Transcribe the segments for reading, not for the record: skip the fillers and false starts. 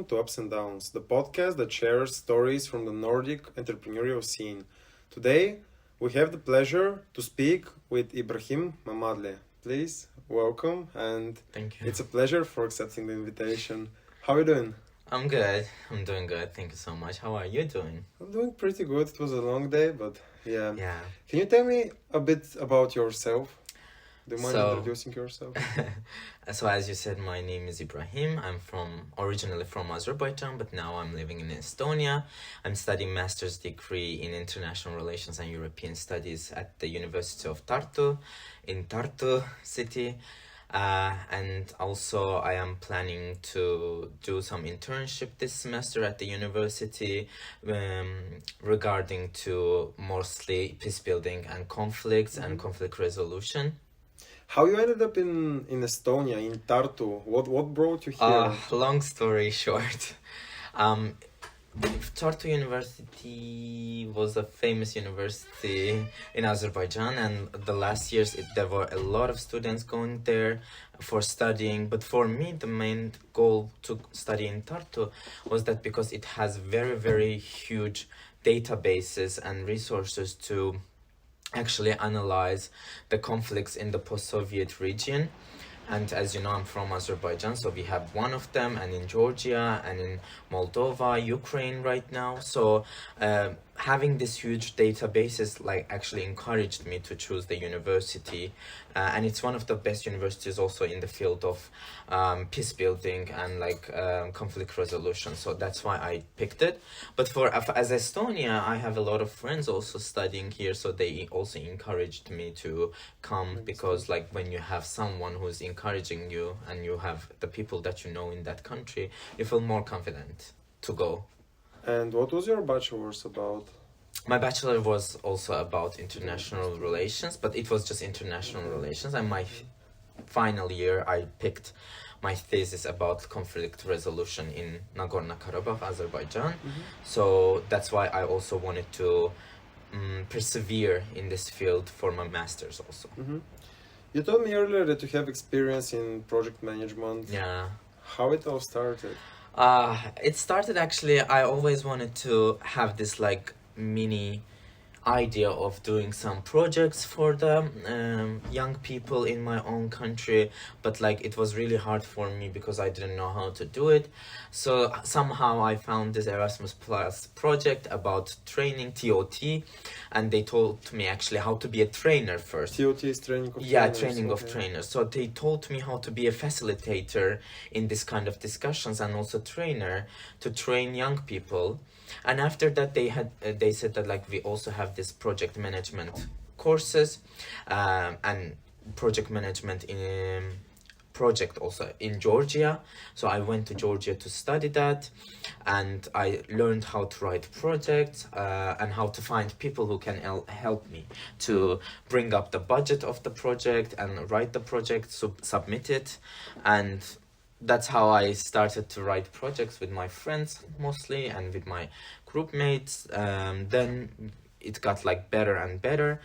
to Ups and Downs, the podcast that shares stories from the Nordic entrepreneurial scene. Today, we have the pleasure to speak with Ibrahim Mammadli. Please, welcome, and Thank you. it's a pleasure for accepting the invitation. How are you doing? I'm good. I'm doing good. Thank you so much. How are you doing? I'm doing pretty good. It was a long day, but yeah. Yeah. Can you tell me a bit about yourself? Do you mind So, introducing yourself? so as you said, my name is Ibrahim. I'm originally from Azerbaijan, but now I'm living in Estonia. I'm studying master's degree in international relations and European studies at the University of Tartu, in Tartu city. And also I am planning to do some internship this semester at the university regarding to mostly peace building and conflicts and conflict resolution. How you ended up in Estonia, in Tartu? What brought you here? Long story short, um, Tartu University was a famous university in Azerbaijan, and the last years there were a lot of students going there for studying. But for me, the main goal to study in Tartu was that because it has very, very huge databases and resources to actually analyze the conflicts in the post-Soviet region. And as you know, I'm from Azerbaijan, so we have one of them, and in Georgia, and in Moldova, Ukraine right now. So having this huge databases actually encouraged me to choose the university, and it's one of the best universities also in the field of peace building and conflict resolution. So that's why I picked it. But as Estonia, I have a lot of friends also studying here, so they also encouraged me to come, because when you have someone who's encouraging you and you have the people that you know in that country, you feel more confident to go. And what was your bachelor's about? My bachelor was also about international relations, but it was just international relations. And my final year, I picked my thesis about conflict resolution in Nagorno-Karabakh, Azerbaijan. So that's why I also wanted to persevere in this field for my master's also. You told me earlier that you have experience in project management. Yeah. How it all started? It started actually, I always wanted to have this mini idea of doing some projects for the young people in my own country, but it was really hard for me because I didn't know how to do it. So somehow I found this Erasmus Plus project about training, TOT, and they told me actually how to be a trainer first. TOT is training of Yeah, trainers. training of trainers. So they taught me how to be a facilitator in this kind of discussions, and also trainer to train young people. And after that, they said that we also have this project management courses, and project management in project also in Georgia. So I went to Georgia to study that, and I learned how to write projects and how to find people who can help me to bring up the budget of the project and write the project, submit it. And that's how I started to write projects with my friends mostly and with my group mates. Then it got better and better.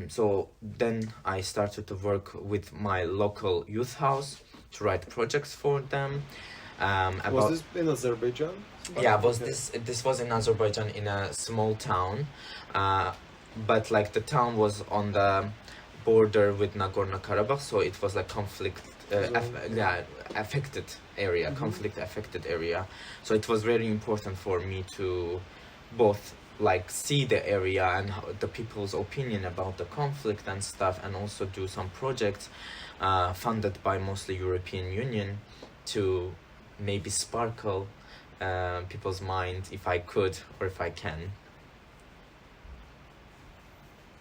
So then I started to work with my local youth house to write projects for them. Was this in Azerbaijan? Yeah, this was in Azerbaijan, in a small town, but the town was on the border with Nagorno-Karabakh, so it was conflict affected area, conflict affected area. So it was very important for me to both see the area and the people's opinion about the conflict and stuff, and also do some projects funded by mostly European Union to maybe sparkle people's mind, if I could or if I can.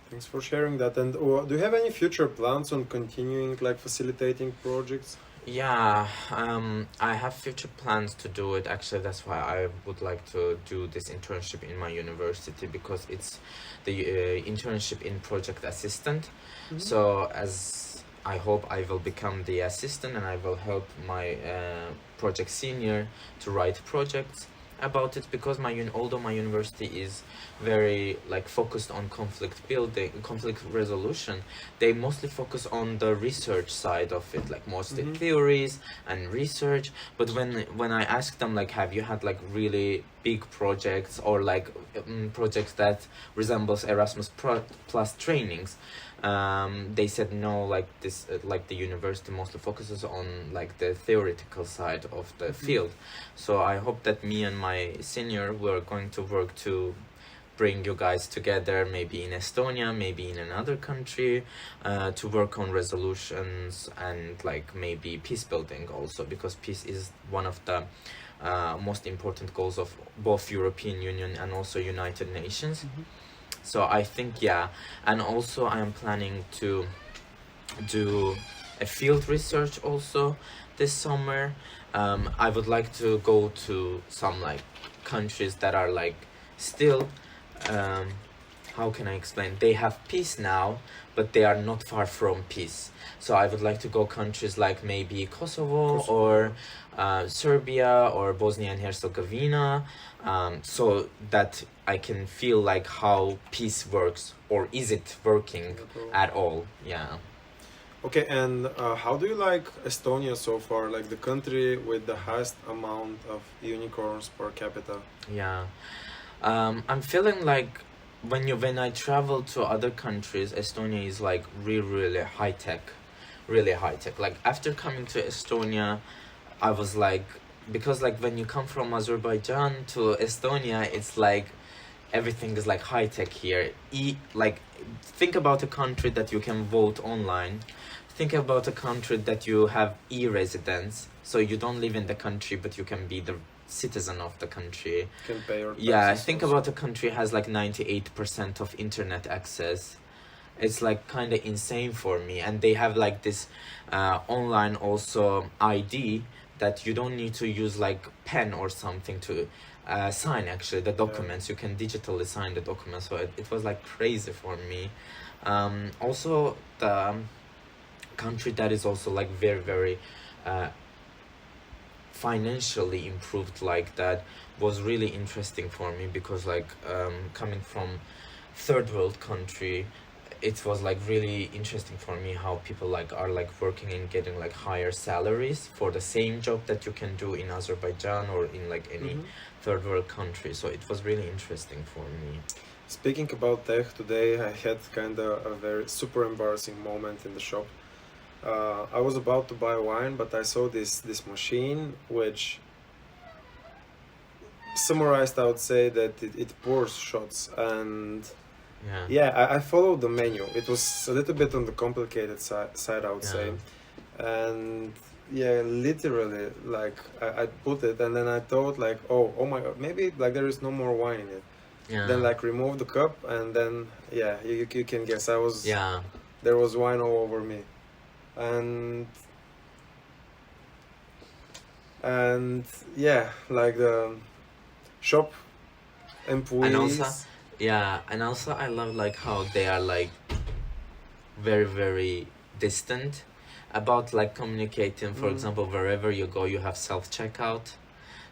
Thanks for sharing that. And do you have any future plans on continuing facilitating projects? Yeah, I have future plans to do it. Actually, that's why I would like to do this internship in my university, because it's the internship in project assistant. So as I hope I will become the assistant, and I will help my project senior to write projects about it because although my university is very like focused on conflict building, conflict resolution, they mostly focus on the research side of it, like mostly Mm-hmm. theories and research. But when I ask them like, have you had like really big projects or like projects that resembles Erasmus plus trainings, they said no, like this like the university mostly focuses on like the theoretical side of the field. So I hope that me and my senior were going to work to bring you guys together, maybe in Estonia, maybe in another country, to work on resolutions and like maybe peace building also, because peace is one of the most important goals of both European Union and also United Nations. So I think, yeah, and also I am planning to do a field research also this summer. I would like to go to some like countries that are like still, um, how can I explain? They have peace now, but they are not far from peace. So I would like to go countries like maybe Kosovo or Serbia or Bosnia and Herzegovina, so that I can feel like how peace works, or is it working at all? Yeah. Okay, and how do you like Estonia so far? Like the country with the highest amount of unicorns per capita? Yeah. I'm feeling like when I travel to other countries, Estonia is like really high tech, really high tech. Like after coming to Estonia, I was like, because like when you come from Azerbaijan to Estonia, it's like everything is like high tech here. Like think about a country that you can vote online. Think about a country that you have e-residence, so you don't live in the country, but you can be the citizen of the country. Can pay your Yeah, taxes think also. about a country has like 98% of internet access. It's like kind of insane for me, and they have like this online also ID that you don't need to use like pen or something to sign actually the documents. You can digitally sign the documents, so it was like crazy for me. Also the country that is also like very uh, financially improved like that was really interesting for me, because like coming from third world country, it was like really interesting for me how people like are like working and getting like higher salaries for the same job that you can do in Azerbaijan or in like any third world country. So it was really interesting for me. Speaking about tech, today I had kind of a very super embarrassing moment in the shop. I was about to buy wine, but I saw this machine which summarized. I would say that it pours shots, and Yeah. yeah, I followed the menu. It was a little bit on the complicated side, I would say, and yeah, literally, like I put it, and then I thought like, oh my god, maybe like there is no more wine in it. Yeah. Then like remove the cup, and then yeah, you can guess I was Yeah. there was wine all over me, and yeah, like the shop employees. And also, yeah, and also I love like how they are like very distant about like communicating. For example, wherever you go, you have self checkout,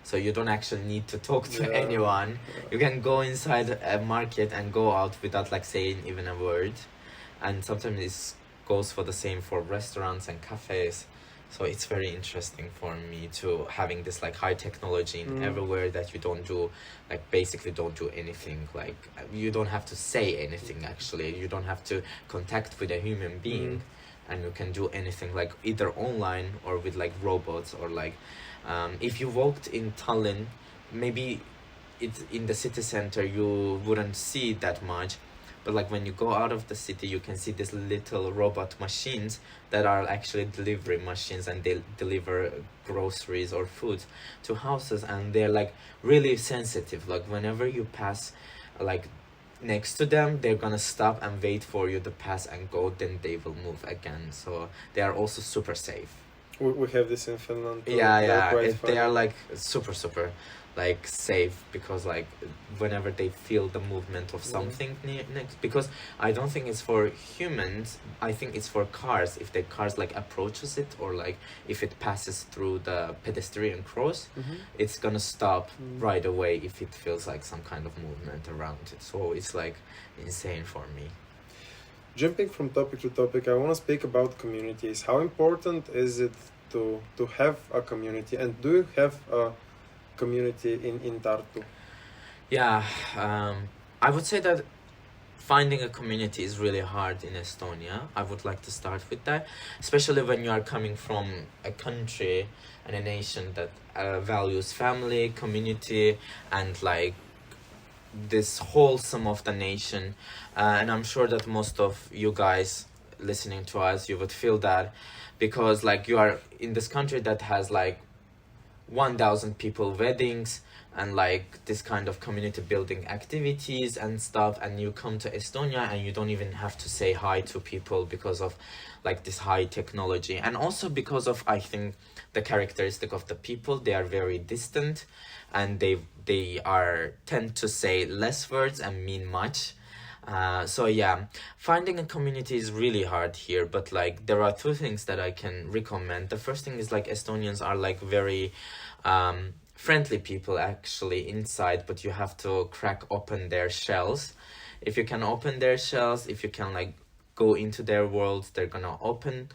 so you don't actually need to talk to anyone. You can go inside a market and go out without like saying even a word. And sometimes this goes for the same for restaurants and cafes. So it's very interesting for me to having this like high technology in everywhere, that you don't do like basically don't do anything, like you don't have to say anything actually, you don't have to contact with a human being, and you can do anything like either online or with like robots, or like if you walked in Tallinn, maybe it's in the city center you wouldn't see that much, but like when you go out of the city you can see these little robot machines that are actually delivery machines, and they deliver groceries or food to houses, and they're like really sensitive. Like whenever you pass like next to them, they're gonna stop and wait for you to pass and go, then they will move again. So they are also super safe. We have this in Finland too. Yeah, They're yeah. quite They are funny. like super like safe because like whenever they feel the movement of something next, because I don't think it's for humans. I think it's for cars. If the cars like approaches it or like if it passes through the pedestrian cross, Mm-hmm. it's gonna stop Mm. right away if it feels like some kind of movement around it. So it's like insane for me. Jumping from topic to topic, I want to speak about communities. How important is it to have a community, and do you have a community in Tartu? Yeah, I would say that finding a community is really hard in Estonia. I would like to start with that, especially when you are coming from a country and a nation that values family, community, and like this wholesome of the nation. And I'm sure that most of you guys listening to us, you would feel that because like you are in this country that has like 1,000 people weddings and like this kind of community building activities and stuff, and you come to Estonia and you don't even have to say hi to people because of like this high technology, and also because of I think the characteristic of the people. They are very distant and they are tend to say less words and mean much. So yeah, finding a community is really hard here, but like there are two things that I can recommend. The first thing is like Estonians are like very friendly people actually inside, but you have to crack open their shells. If you can open their shells, if you can like go into their world, they're gonna open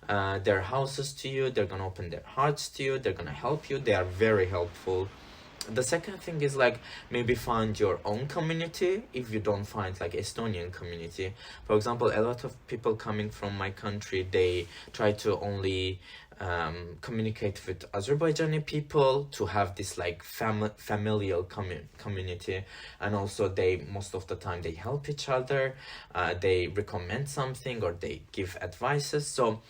their houses to you, they're gonna open their hearts to you, they're gonna help you, they are very helpful. The second thing is like maybe find your own community if you don't find like Estonian community. For example, a lot of people coming from my country, they try to only communicate with Azerbaijani people to have this like familial community, and also they most of the time they help each other, they recommend something or they give advices. So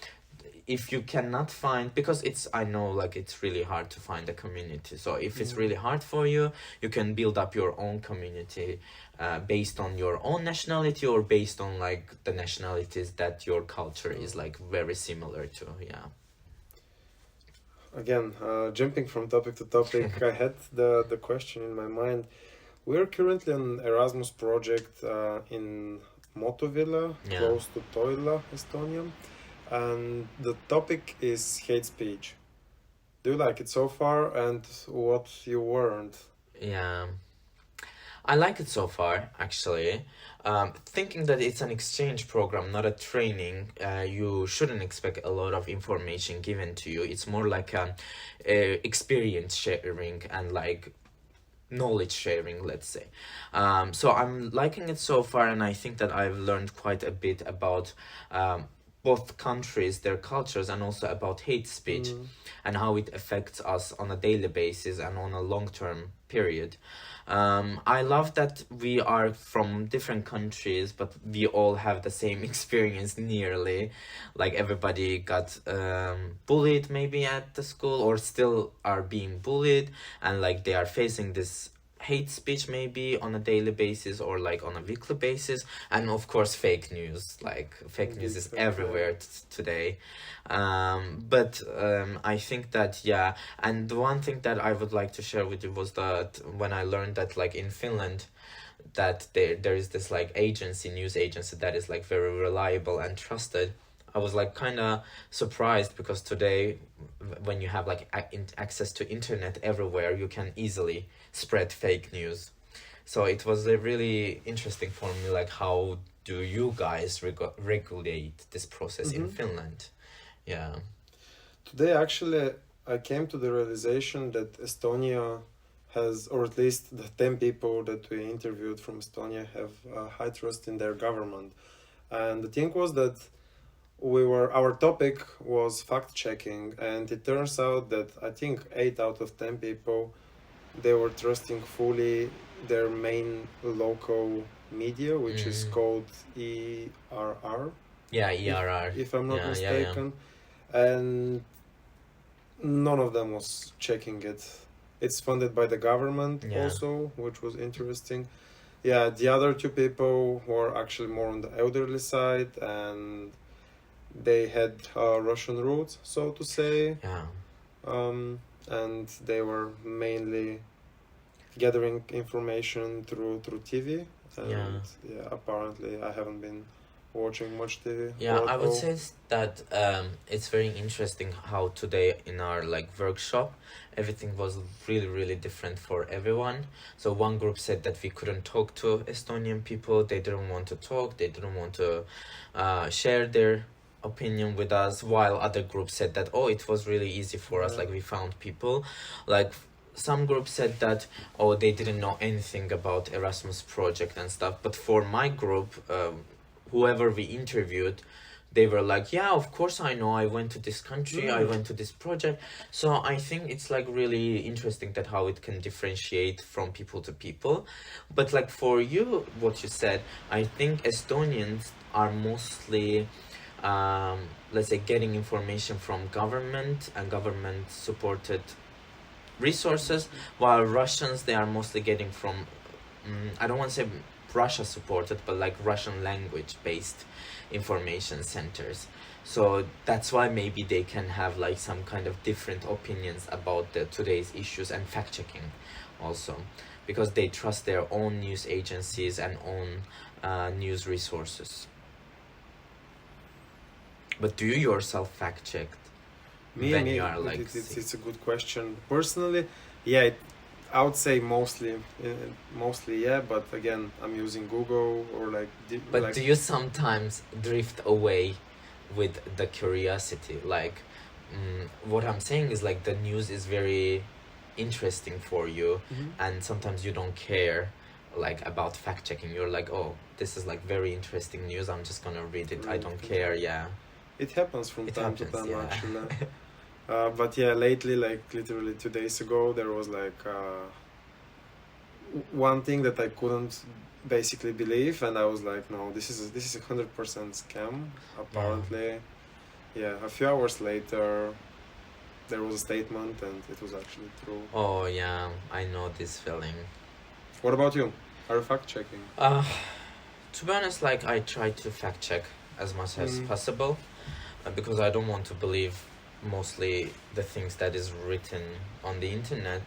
if you cannot find, because it's I know like it's really hard to find a community, so if it's really hard for you, you can build up your own community based on your own nationality or based on like the nationalities that your culture is like very similar to. Yeah. Again, jumping from topic to topic, I had the question in my mind. We're currently on Erasmus project in Motovilla, Yeah. close to Toila, Estonia, and the topic is hate speech. Do you like it so far, and what you learned? Yeah, I like it so far, actually. Thinking that it's an exchange program, not a training, you shouldn't expect a lot of information given to you. It's more like a experience sharing and like knowledge sharing, let's say. So I'm liking it so far, and I think that I've learned quite a bit about both countries, their cultures, and also about hate speech and how it affects us on a daily basis and on a long-term period. I love that we are from different countries, but we all have the same experience nearly. Like everybody got bullied maybe at the school or still are being bullied, and like they are facing this hate speech maybe on a daily basis or like on a weekly basis, and of course fake news, like fake news is everywhere today. But I think that yeah, and the one thing that I would like to share with you was that when I learned that like in Finland that there is this like agency, news agency that is like very reliable and trusted. I was like kind of surprised because today when you have like access to internet everywhere, you can easily spread fake news. So it was really interesting for me, like how do you guys regulate this process in Finland? Yeah. Today, actually, I came to the realization that Estonia has, or at least the 10 people that we interviewed from Estonia, have high trust in their government. And the thing was that our topic was fact checking, and it turns out that I think 8 out of 10 people, they were trusting fully their main local media, which is called ERR. Yeah, ERR. If I'm not Yeah, mistaken. And none of them was checking it. It's funded by the government also, which was interesting. Yeah, the other two people were actually more on the elderly side, and they had Russian roots, so to say, Yeah. and they were mainly gathering information through TV. And Yeah. yeah, apparently I haven't been watching much TV. Yeah, I would say that it's very interesting how today in our like workshop everything was really really different for everyone. So one group said that we couldn't talk to Estonian people, they didn't want to talk, they didn't want to share their opinion with us, while other groups said that, oh, it was really easy for us, Yeah. like we found people. Like some groups said that, oh, they didn't know anything about Erasmus project and stuff. But for my group, whoever we interviewed, they were like, yeah, of course I know, I went to this country, I went to this project. So I think it's like really interesting that how it can differentiate from people to people. But like for you, what you said, I think Estonians are mostly let's say getting information from government and government supported resources, while Russians, they are mostly getting from I don't want to say Russia supported, but like Russian language based information centers. So that's why maybe they can have like some kind of different opinions about the today's issues and fact checking also, because they trust their own news agencies and own news resources. But do you yourself fact check when you are like it's a good question. Personally, yeah, I would say mostly yeah, but again, I'm using Google or like. But like, do you sometimes drift away with the curiosity? Like, what I'm saying is like the news is very interesting for you, and sometimes you don't care like about fact checking. You're like, oh, this is like very interesting news, I'm just gonna read it. I don't care. Yeah, it happens from it time happens, to time, yeah. actually. But yeah, lately, like literally 2 days ago, there was like one thing that I couldn't basically believe, and I was like, no, this is 100% scam. Apparently, yeah. A few hours later, there was a statement, and it was actually true. Oh yeah, I know this feeling. What about you? Are you fact checking? To be honest, like I try to fact check as much as possible, because I don't want to believe mostly the things that is written on the internet,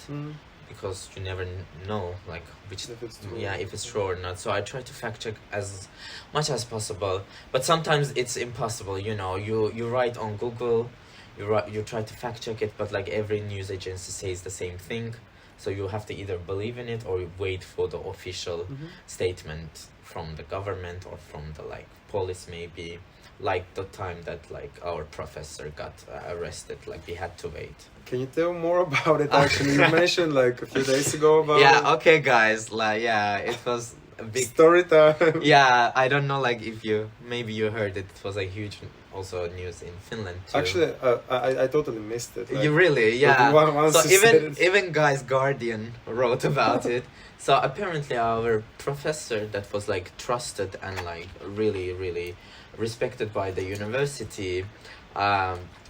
because you never know like which If it's true. yeah, if it's true or not. So I try to fact check as much as possible, but sometimes it's impossible. You write on Google, you try to fact check it, but like every news agency says the same thing, so you have to either believe in it or you wait for the official statement from the government or from the like police, maybe. Like the time that like our professor got arrested, like we had to wait. Can you tell more about it? Actually, you mentioned like a few days ago about Yeah, okay guys, like yeah, it was a big story time. Yeah, I don't know like if maybe you heard it. It was a huge also news in Finland too. Actually, I totally missed it. Like, you really, yeah. once So you said it. even guys Guardian wrote about it. So apparently our professor that was like trusted and like really really respected by the university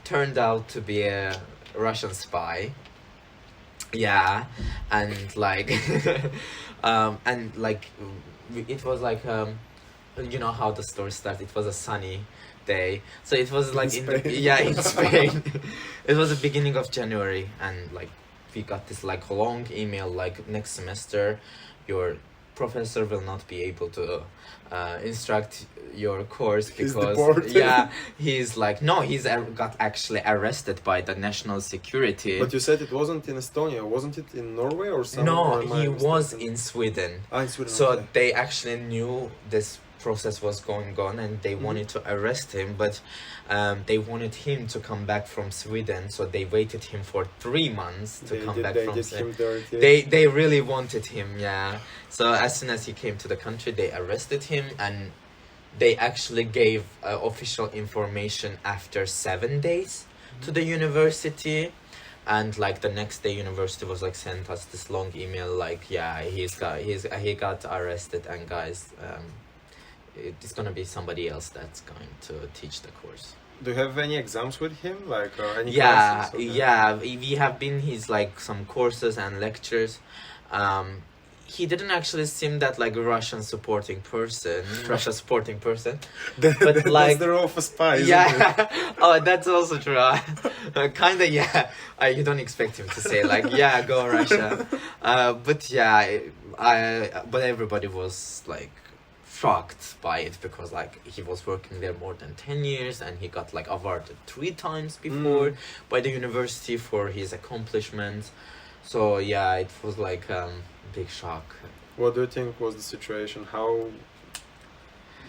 turned out to be a Russian spy. Yeah, and like and like it was like you know how the story started. It was a sunny day, so it was like in Spain. It was the beginning of January, and like we got this like long email like, next semester your professor will not be able to instruct your course because he's like, no, he's got actually arrested by the national security. But you said it wasn't in Estonia, wasn't it in Norway or somewhere? No, he was in Sweden. In Sweden. So okay. they actually knew this process was going on and they wanted to arrest him, but they wanted him to come back from Sweden, so they waited him for 3 months to come back from Sweden. They really wanted him, yeah. So as soon as he came to the country, they arrested him, and they actually gave official information after 7 days to the university. And like the next day, university was like sent us this long email like, yeah, he got arrested, and guys, it's gonna be somebody else that's going to teach the course. Do you have any exams with him, like any classes? Yeah, we have been his like some courses and lectures. he didn't actually seem that like a Russian supporting person, Russia supporting person. But But like, that's the role of a spy, isn't it? yeah, oh, that's also true. Kinda, yeah. You don't expect him to say like, yeah, go Russia. But yeah, but everybody was like shocked by it because like he was working there more than 10 years and he got like awarded 3 times before by the university for his accomplishments. So yeah, it was like big shock. What do you think was the situation? How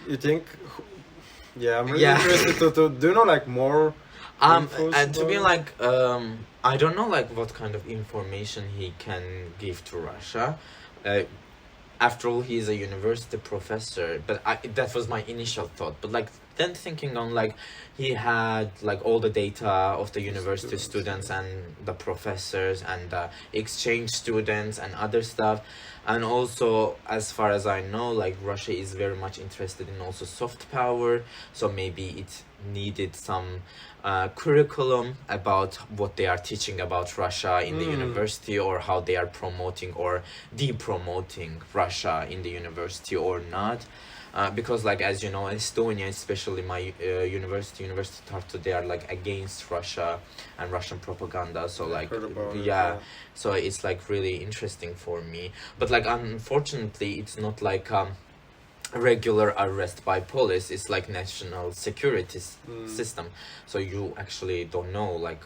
you think? Yeah, I'm really Yeah. interested to do you know like more? infos And to be about like, I don't know like what kind of information he can give to Russia. After all, he is a university professor, but that was my initial thought. But like then thinking on like he had like all the data of the university students and the professors and the exchange students and other stuff. And also, as far as I know, like Russia is very much interested in also soft power, so maybe it needed some curriculum about what they are teaching about Russia in the university, or how they are promoting or de-promoting Russia in the university or not. Because like as you know, Estonia, especially my University Tartu, they are like against Russia and Russian propaganda. So like heard about it, yeah, so it's like really interesting for me. But like unfortunately, it's not like regular arrest by police. It's like national security system. So you actually don't know like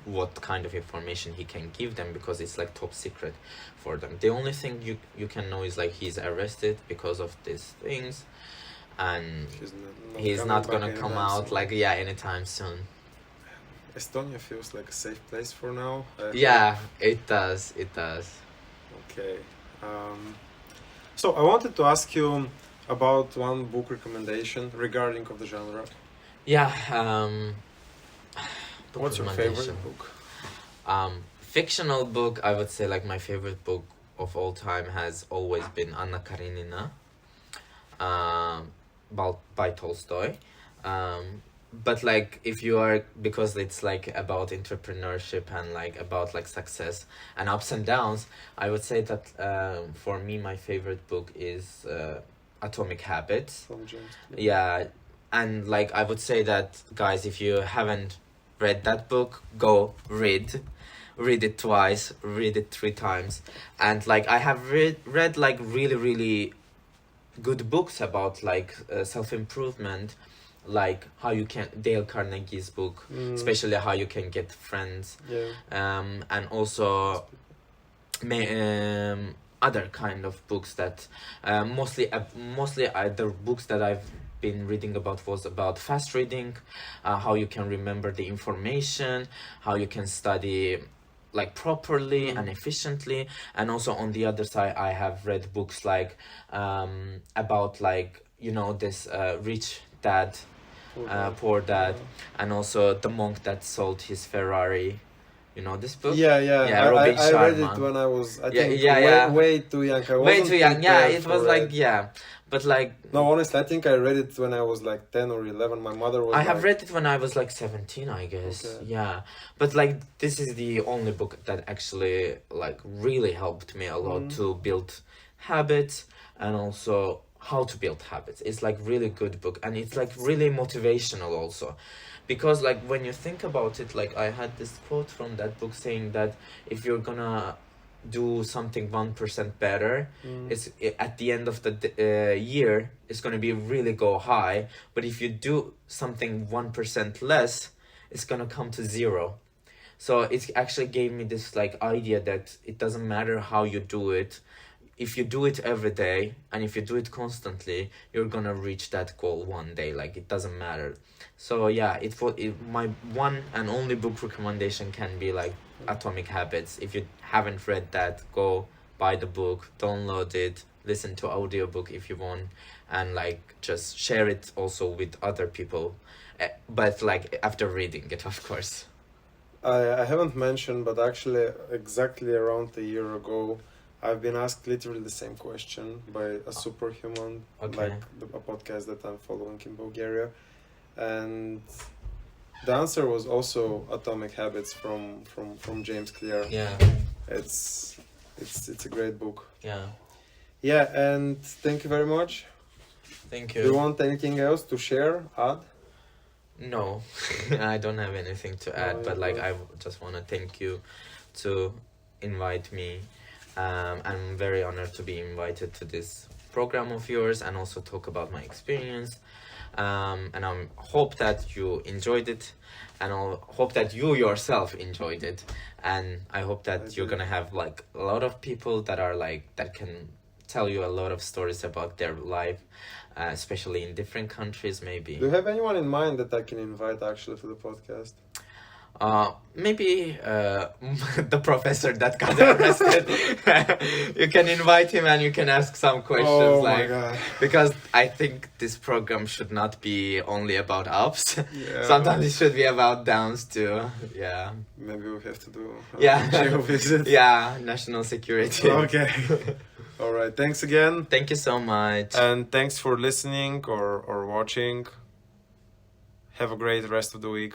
what kind of information he can give them because it's like top secret for them. The only thing you can know is like he's arrested because of these things, and he's not gonna come out soon. like yeah anytime soon. Estonia feels like a safe place for now. Yeah, it does. Okay. So I wanted to ask you about one book recommendation regarding of the genre. Yeah. What's your favorite book? Fictional book, I would say like my favorite book of all time has always been Anna Karenina, by Tolstoy. But like if you are, because it's like about entrepreneurship and like about like success and ups and downs, I would say that for me my favorite book is Atomic Habits. From James Clear. Yeah, and like I would say that guys, if you haven't read that book, go read it twice, read it 3 times. And like I have read like really good books about like self-improvement, like how you can, Dale Carnegie's book, especially how you can get friends, and also other kind of books that mostly the books that I've been reading about was about fast reading, how you can remember the information, how you can study like properly and efficiently. And also on the other side I have read books like about like, you know, this rich dad, poor dad, and also the monk that sold his Ferrari. You know this book? Yeah, Yeah, Robin I read Sharma. it when I was, I Yeah, think, yeah. way too young. I Way wasn't too young. Yeah, prepared it was for like, yeah. But like, No, honestly, I think I read it when I was like 10 or 11. My mother was I have like, read it when I was like 17, I guess. Okay. Yeah. But like, this is the only book that actually like really helped me a lot to build habits, and also how to build habits. It's like really good book, and it's like really motivational also. Because like when you think about it, like I had this quote from that book saying that if you're gonna do something 1% better, it's at the end of the year it's gonna be really go high. But if you do something 1% less, it's gonna come to 0. So it actually gave me this like idea that it doesn't matter how you do it. If you do it every day and if you do it constantly, you're gonna reach that goal one day. Like it doesn't matter. So yeah, my one and only book recommendation can be like Atomic Habits. If you haven't read that, go buy the book, download it, listen to audiobook if you want, and like just share it also with other people, but like after reading it, of course. I haven't mentioned, but actually, exactly around a year ago, I've been asked literally the same question by a superhuman, Okay. like a podcast that I'm following in Bulgaria, and the answer was also Atomic Habits from James Clear. Yeah, It's a great book. yeah. Yeah, and thank you very much. Thank Do you want anything else to share, add? No, I don't have anything to add, but like I just want to thank you to invite me. I'm very honored to be invited to this program of yours and also talk about my experience. And I hope that you enjoyed it, and I hope that you yourself enjoyed it. And I hope that you're gonna have like a lot of people that are like that can tell you a lot of stories about their life, especially in different countries, maybe. Do you have anyone in mind that I can invite actually to the podcast? Maybe the professor that got arrested. You can invite him and you can ask some questions. Oh like, my god. Because I think this program should not be only about ups. Yeah. Sometimes it should be about downs too. Yeah. Maybe we have to do a Yeah. geo visit. Yeah, national security. Okay. All right. Thanks again. Thank you so much. And thanks for listening or watching. Have a great rest of the week.